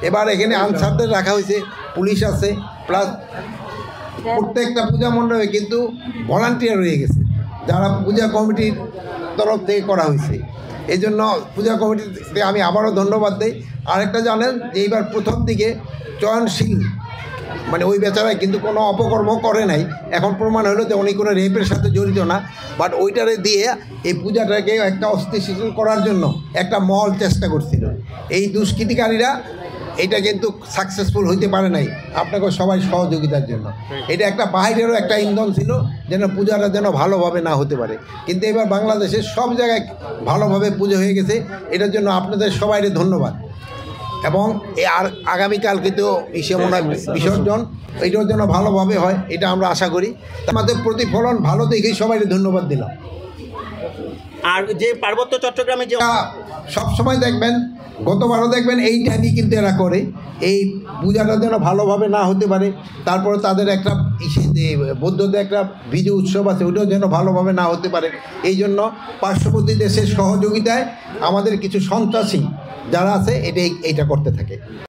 এবার এখানে আনসারদের রাখা হয়েছে, পুলিশ আছে, প্লাস প্রত্যেকটা পূজা মণ্ডপে কিন্তু ভলান্টিয়ার রয়ে গেছে, যারা পূজা কমিটির তরফ থেকে করা হয়েছে। এই জন্য পূজা কমিটিতে আমি আবারও ধন্যবাদ দিই। আরেকটা জানেন যে এইবার প্রথম দিকে চয়নশীল মানে ওই বেচারায় কিন্তু কোনো অপকর্ম করে নাই, এখন প্রমাণ হলো যে উনি কোনো রেপের সাথে জড়িত না, বাট ওইটারে দিয়ে এই পূজাটাকে একটা অস্থিতিশীল করার জন্য একটা মহল চেষ্টা করছিল। এই দুষ্কৃতিকারীরা এটা কিন্তু সাকসেসফুল হইতে পারে নাই আপনাকে সবাই সহযোগিতার জন্য। এটা একটা বাহিরেরও একটা ইন্ধন ছিল যেন পূজাটা যেন ভালোভাবে না হতে পারে, কিন্তু এবার বাংলাদেশের সব জায়গায় ভালোভাবে পুজো হয়ে গেছে। এটার জন্য আপনাদের সবাইকে ধন্যবাদ। এবং আর আগামীকাল কিন্তু বিসর্জন, এইটার জন্য ভালোভাবে হয় এটা আমরা আশা করি। আমাদের প্রতিফলন ভালো দেখেই সবাইকে ধন্যবাদ দিলাম। আর যে পার্বত্য চট্টগ্রামে যে সবসময় দেখবেন, গতবারও দেখবেন এই টাইমই কিন্তু এরা করে, এই পূজাটা যেন ভালোভাবে না হতে পারে। তারপরে তাদের একটা বৌদ্ধদের একটা বিজু উৎসব আছে, ওইটাও যেন ভালোভাবে না হতে পারে। এই জন্য পার্শ্ববর্তী দেশের সহযোগিতায় আমাদের কিছু সন্ত্রাসী যারা আছে এইটা করতে থাকে।